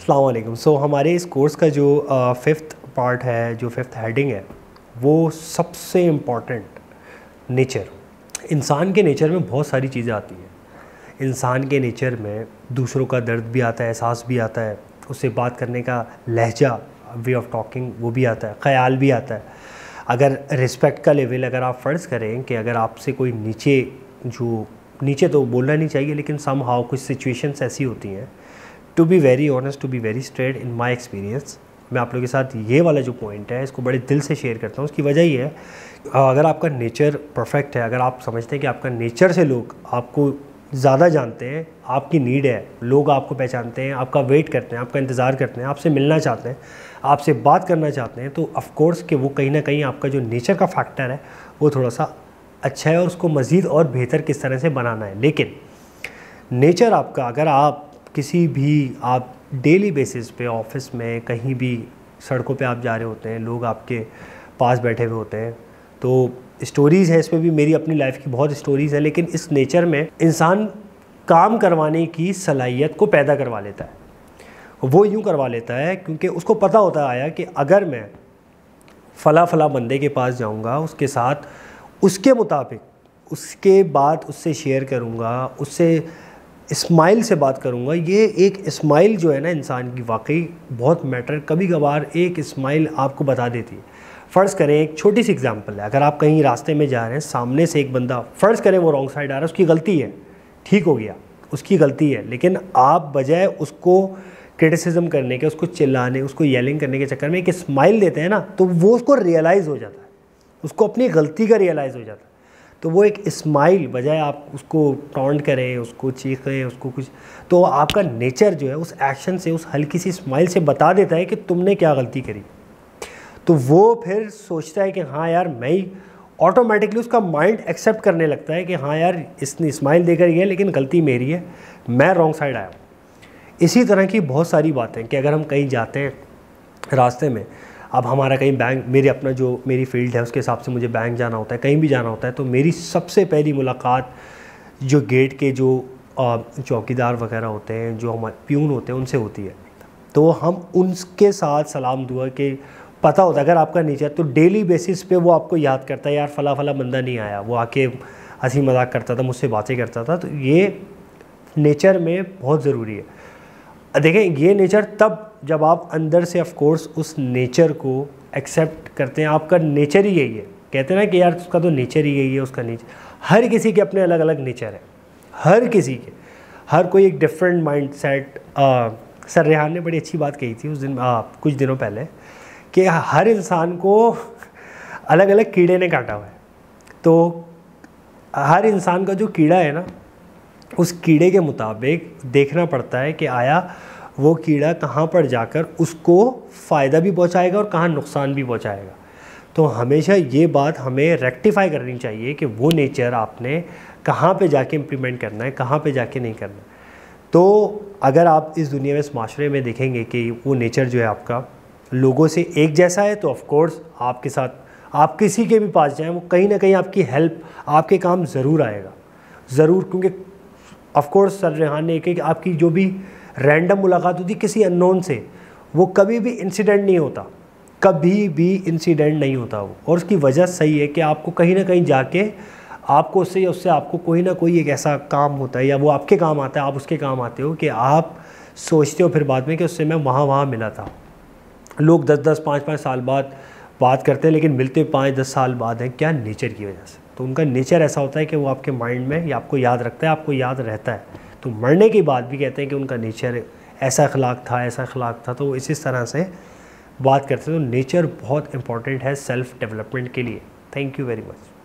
अस्सलाम वालेकुम। हमारे इस कोर्स का जो फिफ्थ पार्ट है, जो फिफ्थ हेडिंग है, वो सबसे इम्पॉर्टेंट नेचर। इंसान के नेचर में बहुत सारी चीज़ें आती हैं। इंसान के नेचर में दूसरों का दर्द भी आता है, एहसास भी आता है, उससे बात करने का लहजा, वे ऑफ टॉकिंग वो भी आता है, ख़याल भी आता है। अगर रिस्पेक्ट का लेवल अगर आप फ़र्ज़ करें कि अगर आपसे कोई नीचे तो बोलना नहीं चाहिए, लेकिन सम हाउ कुछ सिचुएशंस ऐसी होती हैं, to be very honest, to be very straight, in my experience, मैं आप लोगों के साथ ये वाला जो पॉइंट है इसको बड़े दिल से शेयर करता हूँ। उसकी वजह ये है, अगर आपका नेचर परफेक्ट है, अगर आप समझते हैं कि आपका नेचर से लोग आपको ज़्यादा जानते हैं, आपकी नीड है, लोग आपको पहचानते हैं, आपका वेट करते हैं, आपका इंतज़ार करते हैं, आपसे मिलना चाहते हैं, आपसे बात करना चाहते हैं, तो ऑफ़ कोर्स कि वो कहीं ना कहीं आपका जो नेचर का फैक्टर है वो थोड़ा सा अच्छा है और उसको मज़ीद और बेहतर किस तरह से बनाना है। लेकिन नेचर आपका, अगर आप किसी भी आप डेली बेसिस पे ऑफिस में कहीं भी सड़कों पे आप जा रहे होते हैं, लोग आपके पास बैठे हुए होते हैं, तो स्टोरीज़ हैं, इसमें भी मेरी अपनी लाइफ की बहुत स्टोरीज़ हैं। लेकिन इस नेचर में इंसान काम करवाने की सलाहियत को पैदा करवा लेता है। वो यूँ करवा लेता है क्योंकि उसको पता होता आया कि अगर मैं फ़ला बंदे के पास जाऊँगा, उसके साथ उसके मुताबिक उसके बाद उससे शेयर करूँगा, उससे स्माइल से बात करूँगा। ये एक स्माइल जो है ना इंसान की, वाकई बहुत मैटर, कभी कभार एक स्माइल आपको बता देती है। फ़र्ज़ करें, एक छोटी सी एग्जांपल है, अगर आप कहीं रास्ते में जा रहे हैं, सामने से एक बंदा, फ़र्ज़ करें वो रॉन्ग साइड आ रहा है, उसकी गलती है, ठीक हो गया, उसकी गलती है, लेकिन आप बजाय उसको क्रिटिसिज्म करने के, उसको चिल्लाने, उसको येलिंग करने के चक्कर में एक स्माइल देते हैं ना, तो वो उसको रियलाइज़ हो जाता है, उसको अपनी गलती का रियलाइज़ हो जाता है। तो वो एक स्माइल, बजाय आप उसको टॉन्ट करें, उसको चीखें, उसको कुछ, तो आपका नेचर जो है उस एक्शन से, उस हल्की सी स्माइल से बता देता है कि तुमने क्या गलती करी। तो वो फिर सोचता है कि हाँ यार, मैं ही, ऑटोमेटिकली उसका माइंड एक्सेप्ट करने लगता है कि हाँ यार, इसने स्माइल देकर गया लेकिन गलती मेरी है, मैं रॉन्ग साइड आया हूँ। इसी तरह की बहुत सारी बातें कि अगर हम कहीं जाते हैं रास्ते में, अब हमारा कहीं बैंक, मेरी फील्ड है उसके हिसाब से मुझे बैंक जाना होता है, कहीं भी जाना होता है, तो मेरी सबसे पहली मुलाकात जो गेट के जो चौकीदार वगैरह होते हैं, जो हमारे प्यून होते हैं, उनसे होती है। तो हम उनके साथ सलाम दुआ के, पता होता है अगर आपका नेचर, तो डेली बेसिस पे वो आपको याद करता है, यार फ़ला बंदा नहीं आया, वो आके हंसी मजाक करता था, मुझसे बातें करता था। तो ये नेचर में बहुत ज़रूरी है। देखें, ये नेचर तब जब आप अंदर से ऑफ कोर्स उस नेचर को एक्सेप्ट करते हैं। आपका नेचर ही यही है, कहते हैं ना कि यार उसका तो नेचर ही यही है, उसका नेचर, हर किसी के अपने अलग अलग नेचर है, हर किसी के, हर कोई एक different mind set. Sir Rehan ने बड़ी अच्छी बात कही थी उस दिन, कुछ दिनों पहले, कि हर इंसान को अलग अलग कीड़े ने काटा हुआ है। तो हर इंसान का जो कीड़ा है ना, उस कीड़े के मुताबिक देखना पड़ता है कि आया वो कीड़ा कहाँ पर जाकर उसको फ़ायदा भी पहुँचाएगा और कहाँ नुकसान भी पहुँचाएगा। तो हमेशा ये बात हमें रेक्टिफाई करनी चाहिए कि वो नेचर आपने कहाँ पे जाके इम्प्लीमेंट करना है, कहाँ पे जाके नहीं करना। तो अगर आप इस दुनिया में, इस माशरे में देखेंगे कि वो नेचर जो है आपका लोगों से एक जैसा है, तो ऑफ़ कोर्स आपके साथ आप किसी के भी पास जाएँ, वो कहीं ना कहीं आपकी हेल्प, आपके काम ज़रूर आएगा, ज़रूर। क्योंकि ऑफ़ कोर्स सर रेहान ने एक आपकी जो भी रैंडम मुलाकात होती किसी अननोन से, वो कभी भी इंसिडेंट नहीं होता, कभी भी इंसिडेंट नहीं होता वो। और उसकी वजह सही है कि आपको कहीं ना कहीं जाके आपको उससे या उससे आपको कोई ना कोई एक ऐसा काम होता है, या वो आपके काम आता है, आप उसके काम आते हो, कि आप सोचते हो फिर बाद में कि उससे मैं वहाँ मिला था। लोग 10-10, 5-5 साल बाद बात करते हैं, लेकिन मिलते 5-10 साल बाद हैं, क्या? नेचर की वजह से। तो उनका नेचर ऐसा होता है कि वो आपके माइंड में, या आपको याद रखता है, आपको याद रहता है। तो मरने के बाद भी कहते हैं कि उनका नेचर ऐसा अखलाक था, ऐसा अखलाक था। तो वो इसी तरह से बात करते हैं। तो नेचर बहुत इंपॉर्टेंट है सेल्फ़ डेवलपमेंट के लिए। Thank you very much.